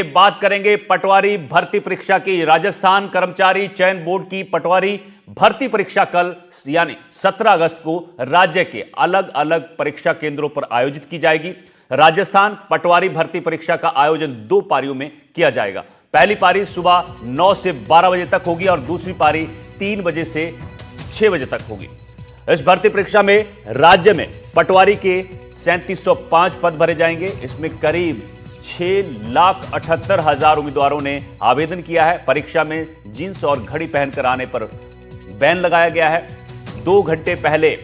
बात करेंगे पटवारी भर्ती परीक्षा की। राजस्थान कर्मचारी चयन बोर्ड की पटवारी भर्ती परीक्षा कल यानी 17 अगस्त को राज्य के अलग अलग परीक्षा केंद्रों पर आयोजित की जाएगी। राजस्थान पटवारी भर्ती परीक्षा का आयोजन 2 पारियों में किया जाएगा। पहली पारी सुबह 9 से 12 बजे तक होगी और दूसरी पारी 3 बजे से 6 बजे तक होगी। इस भर्ती परीक्षा में राज्य में पटवारी के 3705 पद भरे जाएंगे। इसमें करीब 6,78,000 उम्मीदवारों ने आवेदन किया है। परीक्षा में जींस और घड़ी पहनकर आने पर बैन लगाया गया है। 2 घंटे पहले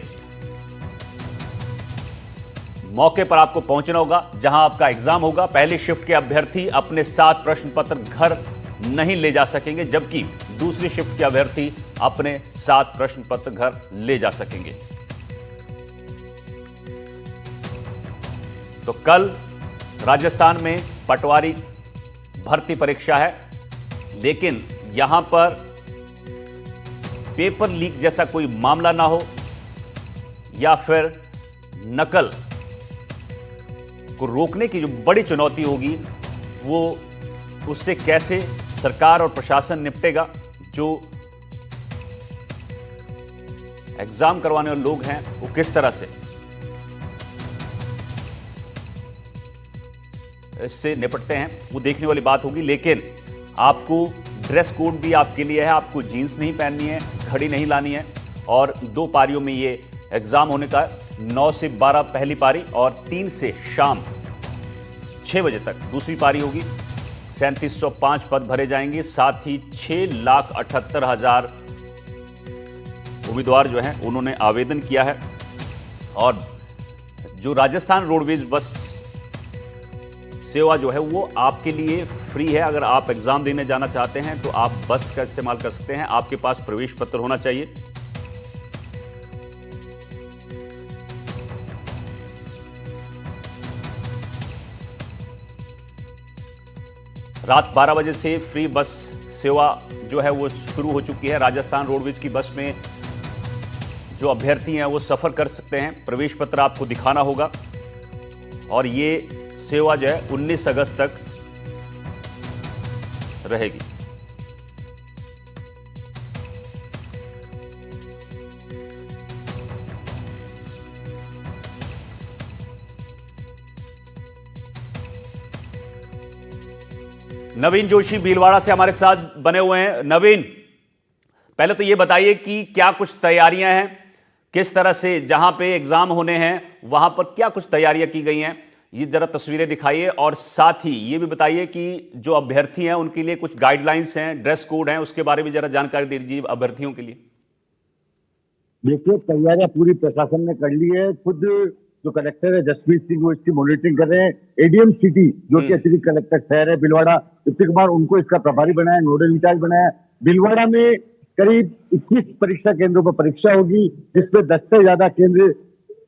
मौके पर आपको पहुंचना होगा जहां आपका एग्जाम होगा। पहली शिफ्ट के अभ्यर्थी अपने साथ प्रश्न पत्र घर नहीं ले जा सकेंगे, जबकि दूसरी शिफ्ट के अभ्यर्थी अपने साथ प्रश्न पत्र घर ले जा सकेंगे। तो कल राजस्थान में पटवारी भर्ती परीक्षा है, लेकिन यहां पर पेपर लीक जैसा कोई मामला ना हो या फिर नकल को रोकने की जो बड़ी चुनौती होगी वो उससे कैसे सरकार और प्रशासन निपटेगा। जो एग्जाम करवाने वाले लोग हैं वो किस तरह से इससे निपटते हैं वो देखने वाली बात होगी। लेकिन आपको ड्रेस कोड भी आपके लिए है, आपको जीन्स नहीं पहननी है, घड़ी नहीं लानी है और 2 पारियों में ये एग्जाम होने का 9 से 12 पहली पारी और 3 से शाम 6 बजे तक दूसरी पारी होगी। 3705 पद भरे जाएंगे। साथ ही 6,78,000 उम्मीदवार जो हैं उन्होंने आवेदन किया है। और जो राजस्थान रोडवेज बस सेवा जो है वो आपके लिए फ्री है। अगर आप एग्जाम देने जाना चाहते हैं तो आप बस का इस्तेमाल कर सकते हैं। आपके पास प्रवेश पत्र होना चाहिए। रात 12 बजे से फ्री बस सेवा जो है वो शुरू हो चुकी है। राजस्थान रोडवेज की बस में जो अभ्यर्थी हैं वो सफर कर सकते हैं। प्रवेश पत्र आपको दिखाना होगा और ये सेवा जो है 19 अगस्त तक रहेगी। नवीन जोशी भीलवाड़ा से हमारे साथ बने हुए हैं। नवीन, पहले तो ये बताइए कि क्या कुछ तैयारियां हैं, किस तरह से जहां पे एग्जाम होने हैं वहां पर क्या कुछ तैयारियां की गई हैं, ये जरा तस्वीरें दिखाइए। और साथ ही ये भी बताइए कि जो अभ्यर्थी हैं उनके लिए कुछ गाइडलाइंस हैं, ड्रेस कोड हैं, उसके बारे में जरा जानकारी दे दीजिए अभ्यर्थियों के लिए। देखिए, तैयारियां पूरी प्रशासन ने कर ली है। खुद जो कलेक्टर है जसप्रीत सिंह वो इसकी मॉनिटरिंग कर रहे हैं। एडीएम सिटी जो कि अतिरिक्त कलेक्टर शहर है भीलवाड़ा, दीप्ति कुमार, उनको इसका प्रभारी बनाया, नोडल इंचार्ज बनाया। भीलवाड़ा में करीब 21 परीक्षा केंद्रों पर परीक्षा होगी, जिसमें 10 से ज्यादा केंद्र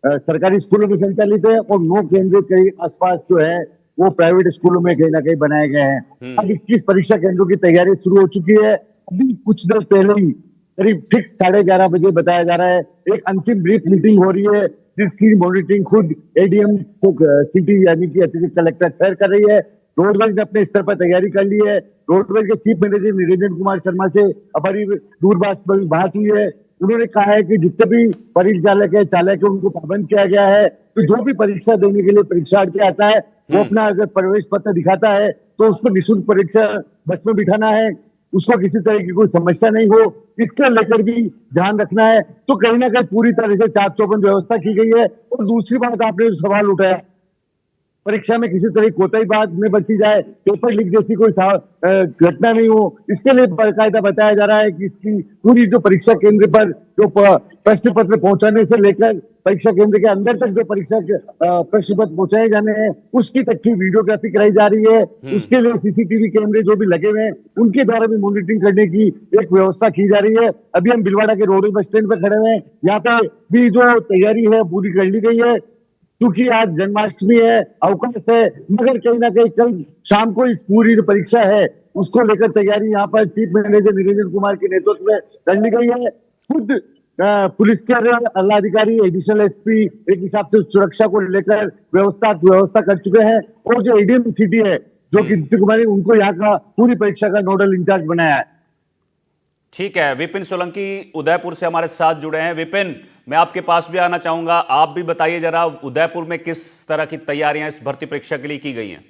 सरकारी स्कूलों में संचालित है और 9 केंद्र कई आसपास जो है वो प्राइवेट स्कूलों में कहीं ना कहीं बनाए गए हैं। अब 21 परीक्षा केंद्रों की तैयारी शुरू हो चुकी है। अभी कुछ देर पहले ही करीब ठीक 11:30 बजे बताया जा रहा है एक अंतिम ब्रीफ मीटिंग हो रही है, जिसकी मॉनिटरिंग खुद एडीएम सिटी यानी कि अतिरिक्त कलेक्टर शहर कर रही है। रोडवेज ने अपने स्तर पर तैयारी कर ली है। रोडवेज के चीफ मैनेजर निरंजन कुमार शर्मा से हमारी दूरभाष पर बात हुई है। उन्होंने कहा है कि जितने भी परिचालक है, चालक है, उनको पाबंद किया गया है। तो जो भी परीक्षा देने के लिए परीक्षार्थी आता है वो अपना अगर प्रवेश पत्र दिखाता है तो उसको निःशुल्क परीक्षा बस में बिठाना है, उसको किसी तरह की कोई समस्या नहीं हो, इसका लेकर भी ध्यान रखना है। तो कहीं ना कहीं पूरी तरह से चाक चौबंद व्यवस्था की गई है। और दूसरी बात, आपने जो सवाल उठाया, परीक्षा में किसी तरह कोताही बात में बरती जाए, पेपर लीक जैसी कोई घटना नहीं हो, इसके लिए बाकायदा बताया जा रहा है कि इसकी पूरी जो परीक्षा केंद्र पर जो प्रश्न पत्र पहुंचाने से लेकर परीक्षा केंद्र के अंदर तक जो परीक्षा के प्रश्न पत्र पहुंचाए जाने हैं उसकी तक की वीडियोग्राफी कराई जा रही है। उसके लिए सीसीटीवी कैमरे जो भी लगे हुए हैं उनके द्वारा भी मॉनिटरिंग करने की एक व्यवस्था की जा रही है। अभी हम भीलवाड़ा के रोडवेज बस स्टैंड पर खड़े हुए हैं। यहाँ पे भी जो तैयारी है पूरी कर ली गई है। क्योंकि आज जन्माष्टमी है, अवकाश है, मगर कहीं ना कहीं कल शाम को इस पूरी जो परीक्षा है उसको लेकर तैयारी यहाँ पर चीफ मैनेजर निरंजन कुमार के नेतृत्व में कर ली गई है। खुद पुलिस के जिलाधिकारी, एडिशनल एसपी एक हिसाब से सुरक्षा को लेकर व्यवस्था कर चुके हैं। और जो एडीएम सिटी है जो कि नीतीश कुमार ने उनको यहाँ का पूरी परीक्षा का नोडल इंचार्ज बनाया है। ठीक है, विपिन सोलंकी उदयपुर से हमारे साथ जुड़े हैं। विपिन, मैं आपके पास भी आना चाहूंगा, आप भी बताइए जरा उदयपुर में किस तरह की तैयारियां इस भर्ती परीक्षा के लिए की गई हैं।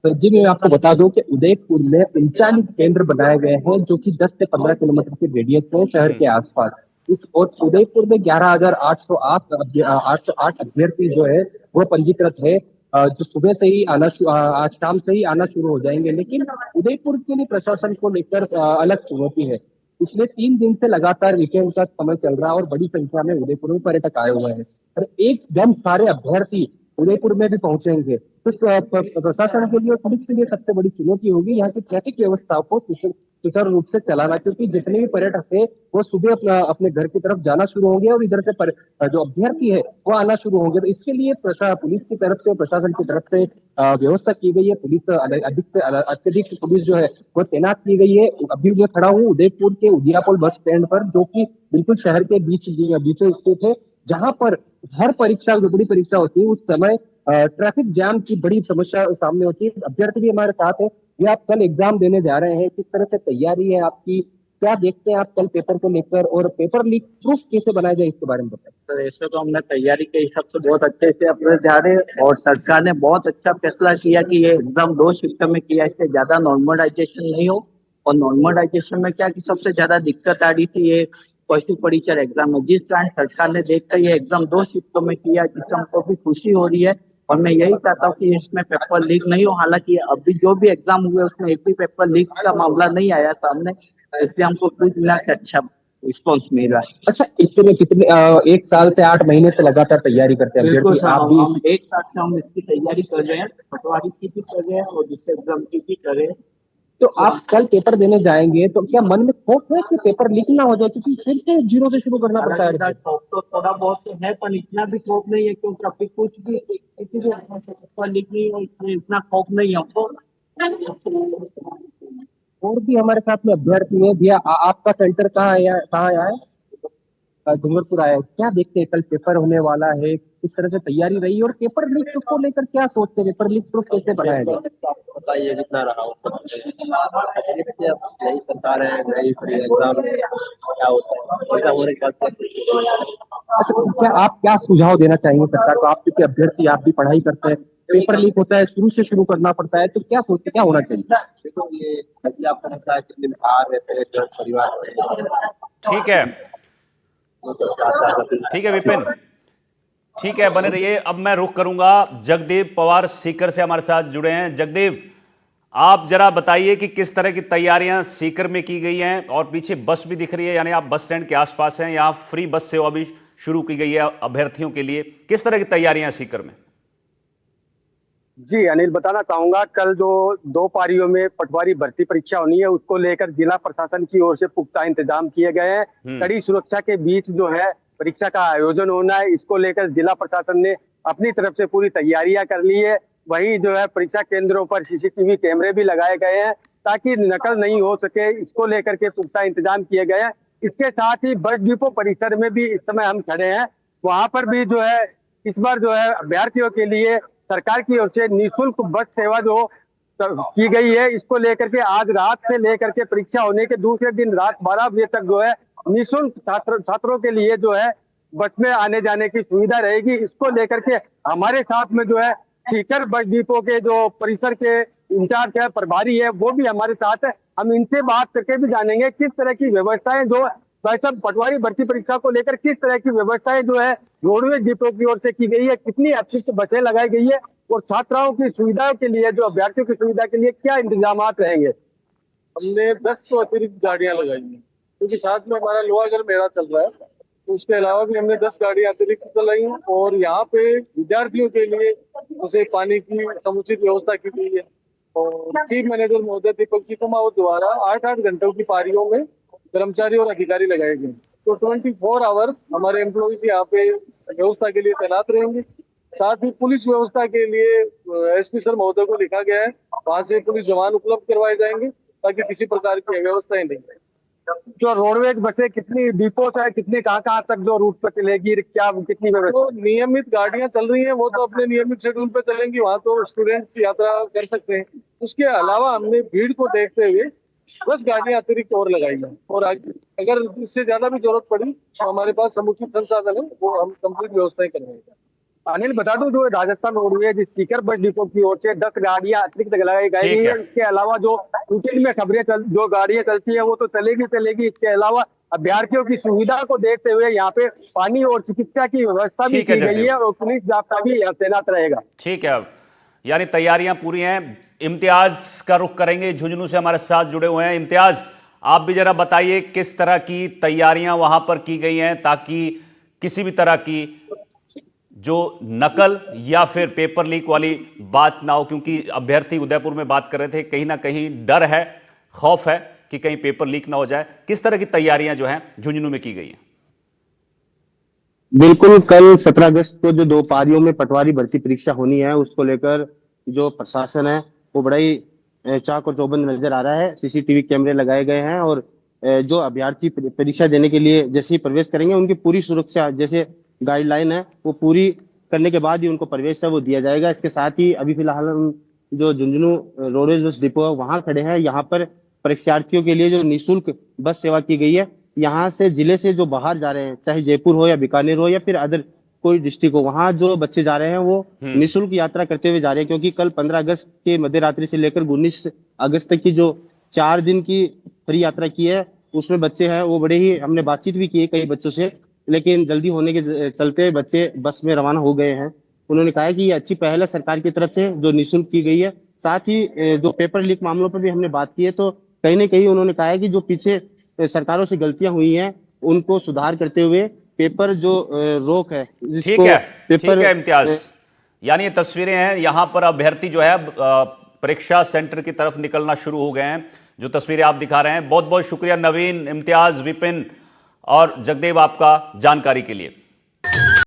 तो जी मैं आपको बता दूं कि उदयपुर में 39 केंद्र बनाए गए हैं जो कि 10 से 15 किलोमीटर के रेडियस में शहर के आसपास। इस और उदयपुर में 11,808 808 अभ्यर्थी जो है वो पंजीकृत है, जो सुबह से ही आज शाम से ही आना शुरू हो जाएंगे। लेकिन उदयपुर के लिए प्रशासन को लेकर अलग चुनौती है। पिछले 3 दिन से लगातार वीकेंड का समय चल रहा है और बड़ी संख्या में उदयपुर में पर्यटक आए हुए हैं और एकदम सारे अभ्यर्थी उदयपुर में भी पहुंचेंगे। तो प्रशासन के लिए और पुलिस के लिए सबसे बड़ी चुनौती होगी यहाँ की ट्रैफिक व्यवस्था को सुचारू रूप से चलाना, क्योंकि जितने भी पर्यटक है वो सुबह अपने घर की तरफ जाना शुरू होंगे और इधर से जो अभ्यर्थी है वो आना शुरू होंगे। तो इसके लिए पुलिस की तरफ से, प्रशासन की तरफ से व्यवस्था की गई है। पुलिस अधिक से अत्यधिक पुलिस जो है वो तैनात की गई है। अभी मैं खड़ा हूँ उदयपुर के उदियापुर बस स्टैंड पर, जो कि बिल्कुल शहर के बीचों स्थित है, जहां पर हर परीक्षा, जो बड़ी परीक्षा होती है उस समय ट्रैफिक जाम की बड़ी समस्या सामने होती है। अभ्यर्थी भी हमारे साथ है। ये आप कल एग्जाम देने जा रहे हैं, किस तरह से तैयारी है आपकी, क्या देखते हैं आप कल पेपर को लेकर, और पेपर लीक प्रूफ कैसे बनाया जाए इसके बारे में बताएं। सर ऐसे तो हमने तैयारी के हिसाब से बहुत अच्छे से अपने जा रहे हैं और सरकार ने बहुत अच्छा फैसला किया कि ये एग्जाम 2 शिफ्ट में किया, इससे ज्यादा नॉर्मलाइजेशन नहीं हो। और नॉर्मलाइजेशन में क्या कि सबसे ज्यादा दिक्कत आ रही थी ये पशु परीक्षण एग्जाम में, जिस कारण सरकार ने देखकर ये एग्जाम 2 शिफ्टों में किया, जिससे हमको भी खुशी हो रही है। और मैं यही चाहता हूँ कि इसमें पेपर लीक नहीं हो। हालांकि अभी जो भी एग्जाम हुए उसमें एक भी पेपर लीक का मामला नहीं आया सामने, इसलिए हमको कुछ मिला के अच्छा रिस्पॉन्स मिल रहा है। अच्छा, इतने कितने 1 साल से 8 महीने से लगातार तैयारी करते हैं बिल्कुल अभ्यर्थी, सर, आप भी? हम 1 साल से हम इसकी तैयारी कर रहे हैं, पटवारी की भी कर रहे हैं और दूसरे एग्जाम की भी कर रहे हैं। तो आप कल पेपर देने जाएंगे तो क्या मन में खौफ है कि पेपर लीक ना हो जाए, क्योंकि फिर से जीरो से शुरू करना पड़ता है? खौफ तो थोड़ा बहुत तो है, पर इतना भी खौफ नहीं है, क्योंकि अभी कुछ भी किसी भी पेपर लीक नहीं हो, इसमें इतना खौफ नहीं है हमको। और भी हमारे साथ में अभ्यर्थी है भैया। आपका सेंटर कहाँ है, कहाँ आया है? डूंगरपुर आया है। क्या देखते हैं, कल पेपर होने वाला है, किस तरह से तैयारी रही और पेपर लीक को लेकर क्या सोचते हैं, पेपर लीक प्रूफ कैसे बनाया जाए? बताइए जितना रहा हो। यही सरकार है, यही फ्री एग्जाम क्या होता है, ऐसा होने के बाद अच्छा, तो क्या आप क्या सुझाव देना चाहेंगे सरकार को? आप क्योंकि अभ्यर्थी, आप भी पढ़ाई करते हैं, पेपर लीक होता है, शुरू से शुरू करना पड़ता है, तो क्या सोचते, क्या होना चाहिए? देखो ये अभी आपको पता है कितने बाहर रहते हैं, जो परिवार में। ठीक है, ठीक है विपिन, ठीक है, बने रहिए। अब मैं रुख करूंगा, जगदेव पवार सीकर से हमारे साथ जुड़े हैं। जगदेव, आप जरा बताइए कि किस तरह की तैयारियां सीकर में की गई हैं, और पीछे बस भी दिख रही है, यानी आप बस स्टैंड के आसपास हैं, यहाँ फ्री बस सेवा भी शुरू की गई है अभ्यर्थियों के लिए। किस तरह की तैयारियां हैं सीकर में? जी अनिल, बताना चाहूंगा कल जो 2 पारियों में पटवारी भर्ती परीक्षा होनी है उसको लेकर जिला प्रशासन की ओर से पुख्ता इंतजाम किए गए हैं। कड़ी सुरक्षा के बीच जो है परीक्षा का आयोजन होना है, इसको लेकर जिला प्रशासन ने अपनी तरफ से पूरी तैयारियां कर ली है। वहीं जो है परीक्षा केंद्रों पर सीसीटीवी कैमरे भी लगाए गए हैं ताकि नकल नहीं हो सके, इसको लेकर के पुख्ता इंतजाम किए गए हैं। इसके साथ ही बस डिपो परिसर में भी इस समय हम खड़े हैं, वहां पर भी जो है इस बार जो है अभ्यर्थियों के लिए सरकार की ओर से निःशुल्क बस सेवा जो की गई है, इसको लेकर के आज रात से लेकर के परीक्षा होने के दूसरे दिन रात 12 बजे तक जो है निःशुल्क छात्रों के लिए जो है बस में आने जाने की सुविधा रहेगी। इसको लेकर के हमारे साथ में जो है सीकर बस डिपो के जो परिसर के इंचार्ज है, प्रभारी है, वो भी हमारे साथ है। हम इनसे बात करके भी जानेंगे किस तरह की व्यवस्थाएं जो वैसे पटवारी भर्ती परीक्षा को लेकर किस तरह की व्यवस्थाएं जो है रोडवेज डिपो की ओर से की गई है, कितनी अतिरिक्त बसें लगाई गई है और छात्राओं की सुविधा के लिए, जो अभ्यर्थियों की सुविधा के लिए क्या इंतजाम रहेंगे। हमने 10 तो अतिरिक्त गाड़ियां लगाई हैं, क्योंकि साथ में हमारा लोहागढ़ मेला चल रहा है, तो उसके अलावा भी हमने 10 गाड़ियां अतिरिक्त चलाई हैं। और यहाँ पे विद्यार्थियों के लिए उसे पानी की समुचित व्यवस्था की गई है। और चीफ मैनेजर महोदय दीपक जी कुमावत द्वारा 8-8 घंटों की पारियों में कर्मचारी और अधिकारी लगाए गए, तो 24 आवर हमारे एम्प्लॉइज यहाँ पे व्यवस्था के लिए तैनात रहेंगे। साथ ही पुलिस व्यवस्था के लिए एसपी सर महोदय को लिखा गया है, वहां से पुलिस जवान उपलब्ध करवाए जाएंगे ताकि किसी प्रकार की अव्यवस्थाएं नहीं है। जो रोडवेज बसें कितनी डिपोस है, कितनी कहाँ तक जो रूट पर चलेगी, क्या कितनी व्यवस्था? तो नियमित गाड़ियां चल रही हैं, वो तो अपने नियमित शेड्यूल पे चलेंगी, वहां तो स्टूडेंट्स यात्रा कर सकते हैं। उसके अलावा हमने भीड़ को देखते हुए 10 गाड़ियां अतिरिक्त और लगाई हैं, और अगर इससे ज्यादा भी जरूरत पड़ी तो हमारे पास समुचित संसाधन है, वो हम कंप्लीट व्यवस्थाएं करेंगे। अनिल बता दूं, जो Rajasthan roadways speaker bus depot की ओर से 10 गाड़ियां अतिरिक्त लगाई गई ठीक है। है। इसके अलावा जो रूटीन में जो गाड़ियां चलती है वो तो चलेगी। इसके अलावा अभ्यर्थियों की सुविधा को देखते हुए यहाँ पे पानी और चिकित्सा की व्यवस्था भी ठीक है की गई जगदीप। है, और पुलिस जाब्ता भी यहाँ तैनात रहेगा। ठीक है, यानी तैयारियां पूरी हैं। इम्तियाज का रुख करेंगे, झुंझुनू से हमारे साथ जुड़े हुए हैं। इम्तियाज, आप भी जरा बताइए किस तरह की तैयारियां वहां पर की गई हैं ताकि किसी भी तरह की जो नकल या फिर पेपर लीक वाली बात ना हो, क्योंकि अभ्यर्थी उदयपुर में बात कर रहे थे, कहीं ना कहीं डर है, खौफ है कि कहीं पेपर लीक ना हो जाए। किस तरह की तैयारियां जो हैं झुंझुनू में की गई हैं? बिल्कुल, कल 17 अगस्त को जो 2 पारियों में पटवारी भर्ती परीक्षा होनी है, उसको लेकर जो प्रशासन है वो बड़ा ही चाक और चौबंद नजर आ रहा है। सीसीटीवी कैमरे लगाए गए हैं, और जो अभ्यर्थी परीक्षा देने के लिए जैसे ही प्रवेश करेंगे, उनकी पूरी सुरक्षा जैसे गाइडलाइन है वो पूरी करने के बाद ही उनको प्रवेश है वो दिया जाएगा। इसके साथ ही अभी फिलहाल हम जो झुंझुनू रोडवेज बस डिपो है वहां खड़े हैं। यहाँ पर परीक्षार्थियों के लिए जो निःशुल्क बस सेवा की गई है। यहाँ से जिले से जो बाहर जा रहे हैं, चाहे जयपुर हो या बीकानेर हो या फिर अदर कोई डिस्ट्रिक्ट हो, वहां जो बच्चे जा रहे हैं वो निःशुल्क यात्रा करते हुए जा रहे हैं, क्योंकि कल 15 अगस्त के मध्य रात्रि से लेकर 19 अगस्त तक की जो 4 दिन की फ्री यात्रा की है, उसमें बच्चे हैं वो बड़े ही, हमने बातचीत भी की है कई बच्चों से, लेकिन जल्दी होने के चलते बच्चे बस में रवाना हो गए हैं। उन्होंने कहा है कि ये अच्छी पहल है सरकार की तरफ से जो निःशुल्क की गई है। साथ ही जो पेपर लीक मामलों पर भी हमने बात की है, तो कहीं ना कहीं उन्होंने कहा है कि जो पीछे सरकारों से गलतियां हुई हैं उनको सुधार करते हुए पेपर जो रोक है, ठीक है, ठीक है इम्तियाज, यानी ये तस्वीरें हैं, यहां पर अभ्यर्थी जो है परीक्षा सेंटर की तरफ निकलना शुरू हो गए हैं, जो तस्वीरें आप दिखा रहे हैं। बहुत बहुत शुक्रिया नवीन, इम्तियाज, विपिन और जगदेव आपका जानकारी के लिए।